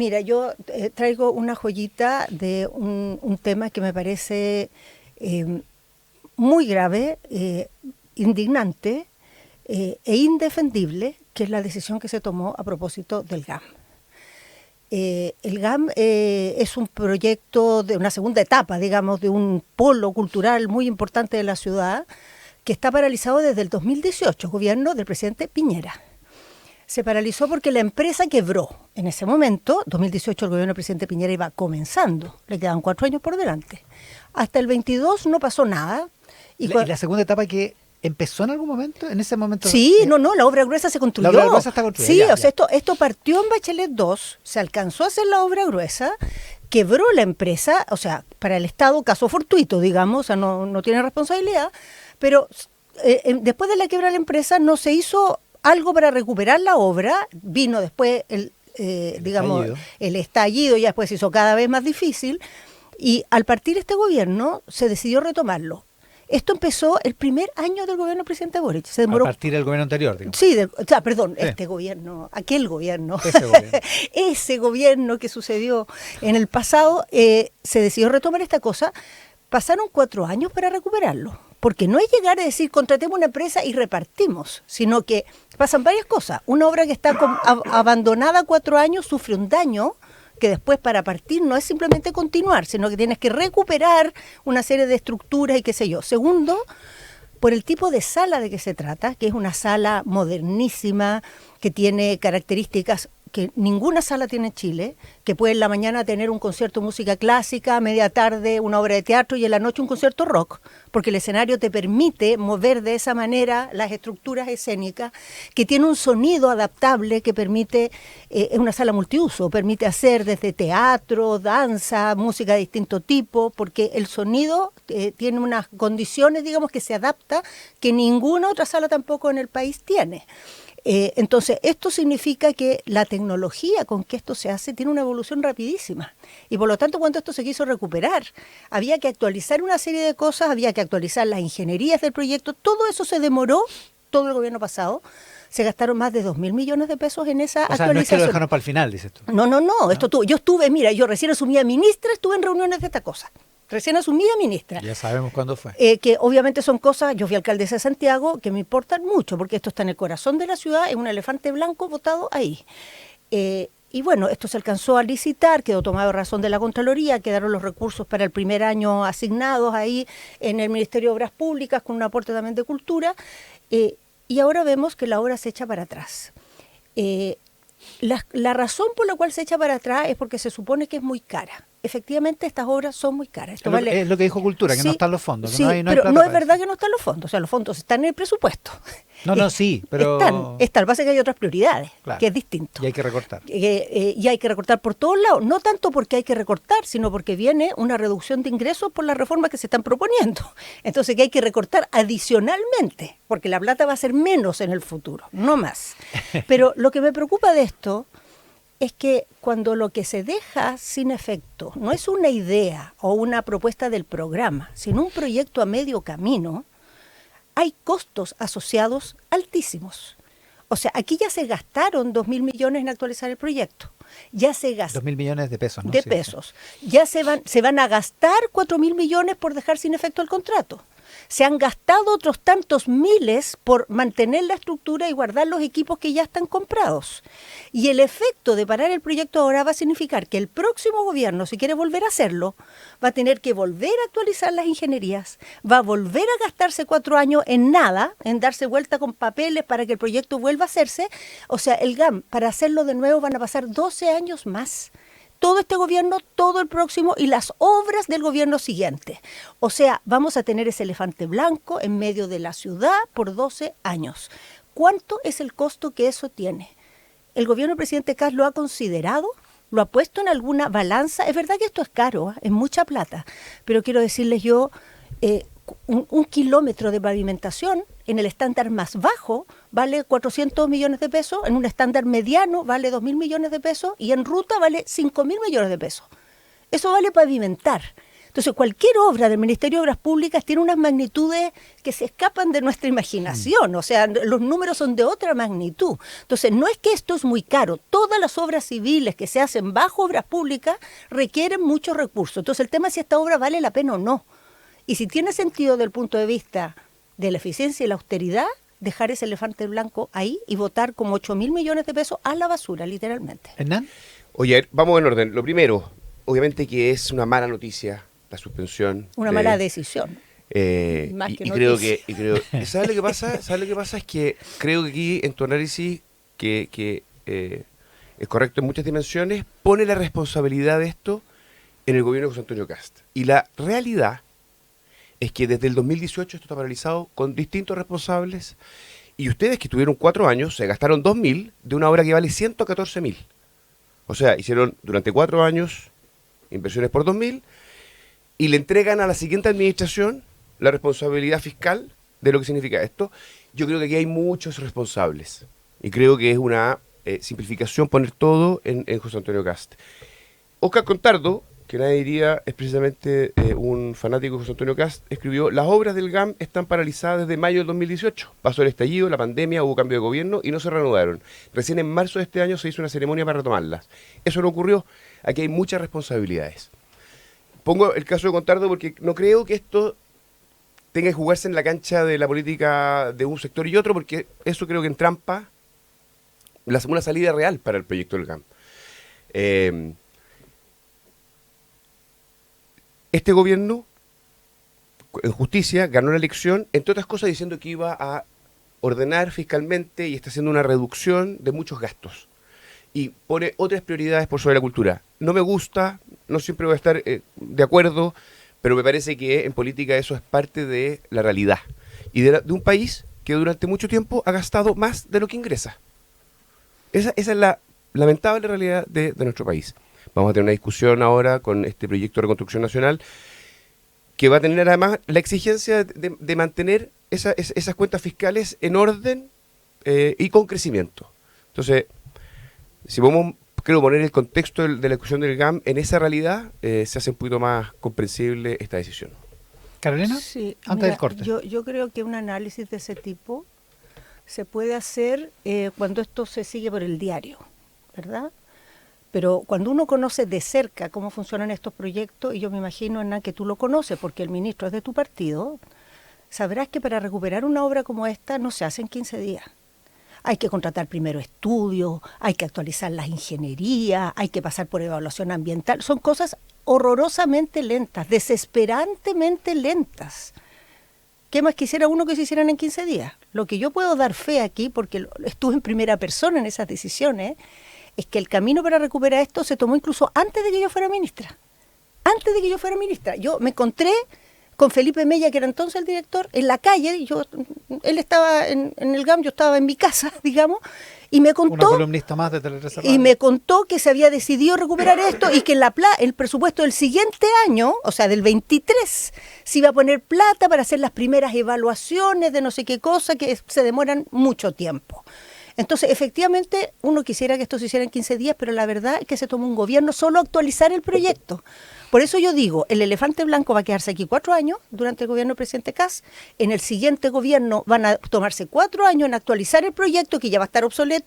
Mira, yo traigo una joyita de un tema que me parece eh, muy grave, indignante e indefendible, que es la decisión que se tomó a propósito del GAM. El GAM es un proyecto de una segunda etapa, digamos, de un polo cultural muy importante de la ciudad, que está paralizado desde el 2018, gobierno del presidente Piñera. Se paralizó porque la empresa quebró. En ese momento, 2018, el gobierno del presidente Piñera iba comenzando, le quedaban 4 años por delante. Hasta el 22 no pasó nada. ¿Y la segunda etapa que empezó en algún momento? En ese momento. Sí, no, la obra gruesa se construyó. La obra gruesa está construida. Sí, ya, o sea, esto partió en Bachelet 2, se alcanzó a hacer la obra gruesa, quebró la empresa, o sea, para el Estado, caso fortuito, digamos, o sea, no tiene responsabilidad, pero después de la quiebra de la empresa no se hizo algo para recuperar la obra, vino después digamos, el estallido, ya después se hizo cada vez más difícil, y al partir este gobierno se decidió retomarlo. Esto empezó el primer año del gobierno del presidente Boric. Se demoró. A partir del gobierno anterior, digamos. Sí, perdón, sí. Este gobierno, aquel gobierno. Ese gobierno. Ese gobierno que sucedió en el pasado, se decidió retomar esta cosa. Pasaron 4 años para recuperarlo. Porque no es llegar a decir, contratemos una empresa y repartimos, sino que pasan varias cosas. Una obra que está abandonada 4 años sufre un daño que después para partir no es simplemente continuar, sino que tienes que recuperar una serie de estructuras y qué sé yo. Segundo, por el tipo de sala de que se trata, que es una sala modernísima, que tiene características que ninguna sala tiene en Chile, que puede en la mañana tener un concierto de música clásica, a media tarde una obra de teatro y en la noche un concierto rock, porque el escenario te permite mover de esa manera las estructuras escénicas, que tiene un sonido adaptable que permite, es una sala multiuso, permite hacer desde teatro, danza, música de distinto tipo, porque el sonido tiene unas condiciones, digamos, que se adapta, que ninguna otra sala tampoco en el país tiene. Entonces, esto significa que la tecnología con que esto se hace tiene una evolución rapidísima. Y por lo tanto, cuando esto se quiso recuperar, había que actualizar una serie de cosas, había que actualizar las ingenierías del proyecto. Todo eso se demoró, todo el gobierno pasado. Se gastaron más de 2.000 millones de pesos en esa actualización. No es que lo dejaron para el final, dices tú. No. Yo estuve, mira, yo recién asumía ministra, estuve en reuniones de esta cosa. Recién asumida ministra. Ya sabemos cuándo fue. Que obviamente son cosas, yo fui alcaldesa de Santiago, que me importan mucho, porque esto está en el corazón de la ciudad, es un elefante blanco botado ahí. Y bueno, esto se alcanzó a licitar, quedó tomado razón de la Contraloría, quedaron los recursos para el primer año asignados ahí en el Ministerio de Obras Públicas, con un aporte también de Cultura, y ahora vemos que la obra se echa para atrás. La razón por la cual se echa para atrás es porque se supone que es muy cara. Efectivamente, estas obras son muy caras. Es lo que dijo Cultura, que sí, no están los fondos. Que sí, no hay pero plata no es para verdad eso. que no están los fondos. O sea, los fondos están en el presupuesto. Sí, pero... Están. Lo que pasa es que hay otras prioridades, claro, que es distinto. Y hay que recortar. Y hay que recortar por todos lados. No tanto porque hay que recortar, sino porque viene una reducción de ingresos por las reformas que se están proponiendo. Entonces, que hay que recortar adicionalmente, porque la plata va a ser menos en el futuro, no más. Pero lo que me preocupa de esto es que cuando lo que se deja sin efecto no es una idea o una propuesta del programa, sino un proyecto a medio camino, hay costos asociados altísimos. O sea, aquí ya se gastaron 2.000 millones en actualizar el proyecto. Ya se gastaron 2.000 millones de pesos, ¿no? De pesos. Ya se van a gastar 4.000 millones por dejar sin efecto el contrato. Se han gastado otros tantos miles por mantener la estructura y guardar los equipos que ya están comprados. Y el efecto de parar el proyecto ahora va a significar que el próximo gobierno, si quiere volver a hacerlo, va a tener que volver a actualizar las ingenierías, va a volver a gastarse 4 años en nada, en darse vuelta con papeles para que el proyecto vuelva a hacerse. O sea, el GAM, para hacerlo de nuevo, van a pasar 12 años más. Todo este gobierno, todo el próximo y las obras del gobierno siguiente. O sea, vamos a tener ese elefante blanco en medio de la ciudad por 12 años. ¿Cuánto es el costo que eso tiene? ¿El gobierno del presidente Kast lo ha considerado? ¿Lo ha puesto en alguna balanza? Es verdad que esto es caro, es mucha plata, pero quiero decirles yo, un kilómetro de pavimentación en el estándar más bajo vale 400 millones de pesos, en un estándar mediano vale 2.000 millones de pesos y en ruta vale 5.000 millones de pesos. Eso vale pavimentar. Entonces, cualquier obra del Ministerio de Obras Públicas tiene unas magnitudes que se escapan de nuestra imaginación, o sea, los números son de otra magnitud. Entonces, no es que esto es muy caro, todas las obras civiles que se hacen bajo obras públicas requieren muchos recursos. Entonces, el tema es si esta obra vale la pena o no. Y si tiene sentido desde el punto de vista de la eficiencia y la austeridad, dejar ese elefante blanco ahí y votar como 8.000 millones de pesos a la basura, literalmente. ¿Hernán? Oye, vamos en orden. Lo primero, obviamente que es una mala noticia la suspensión. Una mala decisión. Más que creo ¿sabes lo que pasa? ¿Sabes lo que pasa? Es que creo que aquí en tu análisis, que es correcto en muchas dimensiones, pone la responsabilidad de esto en el gobierno de José Antonio Kast. Y la realidad es que desde el 2018 esto está paralizado con distintos responsables, y ustedes que tuvieron 4 años se gastaron 2.000 de una obra que vale 114.000. O sea, hicieron durante 4 años inversiones por 2.000 y le entregan a la siguiente administración la responsabilidad fiscal de lo que significa esto. Yo creo que aquí hay muchos responsables y creo que es una simplificación poner todo en José Antonio Kast. Óscar Contardo, que nadie diría es precisamente un fanático de José Antonio Kast, escribió: las obras del GAM están paralizadas desde mayo del 2018. Pasó el estallido, la pandemia, hubo cambio de gobierno y no se reanudaron. Recién en marzo de este año se hizo una ceremonia para retomarlas. Eso no ocurrió. Aquí hay muchas responsabilidades. Pongo el caso de Contardo porque no creo que esto tenga que jugarse en la cancha de la política de un sector y otro, porque eso creo que entrampa una salida real para el proyecto del GAM. Este gobierno, en justicia, ganó la elección, entre otras cosas diciendo que iba a ordenar fiscalmente y está haciendo una reducción de muchos gastos. Y pone otras prioridades por sobre la cultura. No me gusta, no siempre voy a estar de acuerdo, pero me parece que en política eso es parte de la realidad. Y de un país que durante mucho tiempo ha gastado más de lo que ingresa. Esa es la lamentable realidad de nuestro país. Vamos a tener una discusión ahora con este proyecto de reconstrucción nacional que va a tener además la exigencia de mantener esas cuentas fiscales en orden y con crecimiento. Entonces, si vamos, creo, poner el contexto de la discusión del GAM en esa realidad, se hace un poquito más comprensible esta decisión. Carolina, sí, antes del corte. Yo creo que un análisis de ese tipo se puede hacer cuando esto se sigue por el diario, ¿verdad? Pero cuando uno conoce de cerca cómo funcionan estos proyectos, y yo me imagino, Hernán, que tú lo conoces porque el ministro es de tu partido, sabrás que para recuperar una obra como esta no se hace en 15 días. Hay que contratar primero estudios, hay que actualizar las ingenierías, hay que pasar por evaluación ambiental. Son cosas horrorosamente lentas, desesperantemente lentas. ¿Qué más quisiera uno que se hicieran en 15 días? Lo que yo puedo dar fe aquí, porque estuve en primera persona en esas decisiones, es que el camino para recuperar esto se tomó incluso antes de que yo fuera ministra. Antes de que yo fuera ministra. Yo me encontré con Felipe Mella, que era entonces el director, en la calle. Él estaba en el GAM, yo estaba en mi casa, digamos, y me contó... Una columnista más de Tele 13 Radio. Y me contó que se había decidido recuperar esto y que el presupuesto del siguiente año, o sea, del 23, se iba a poner plata para hacer las primeras evaluaciones de no sé qué cosa, que se demoran mucho tiempo. Entonces, efectivamente, uno quisiera que esto se hiciera en 15 días, pero la verdad es que se tomó un gobierno solo a actualizar el proyecto. Por eso yo digo, el elefante blanco va a quedarse aquí 4 años durante el gobierno del presidente Kast. En el siguiente gobierno van a tomarse 4 años en actualizar el proyecto, que ya va a estar obsoleto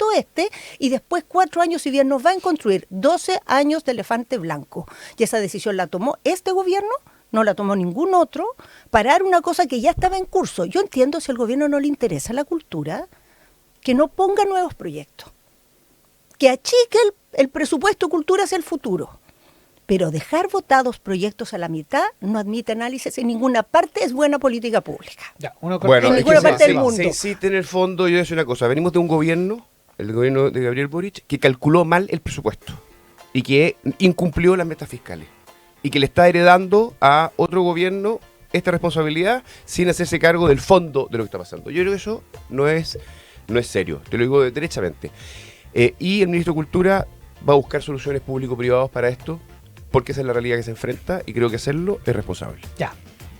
y después 4 años, si bien nos van a construir 12 años de elefante blanco. Y esa decisión la tomó este gobierno, no la tomó ningún otro, parar una cosa que ya estaba en curso. Yo entiendo, si al gobierno no le interesa la cultura, que no ponga nuevos proyectos, que achique el presupuesto cultura hacia el futuro. Pero dejar votados proyectos a la mitad no admite análisis en ninguna parte, es buena política pública. Ya, bueno, en ninguna parte del mundo. Se insiste en el fondo, yo voy a decir una cosa, venimos de un gobierno, el gobierno de Gabriel Boric, que calculó mal el presupuesto y que incumplió las metas fiscales y que le está heredando a otro gobierno esta responsabilidad sin hacerse cargo del fondo de lo que está pasando. Yo creo que eso no es serio, te lo digo derechamente. Y el ministro de Cultura va a buscar soluciones público-privadas para esto, porque esa es la realidad que se enfrenta y creo que hacerlo es responsable. Ya.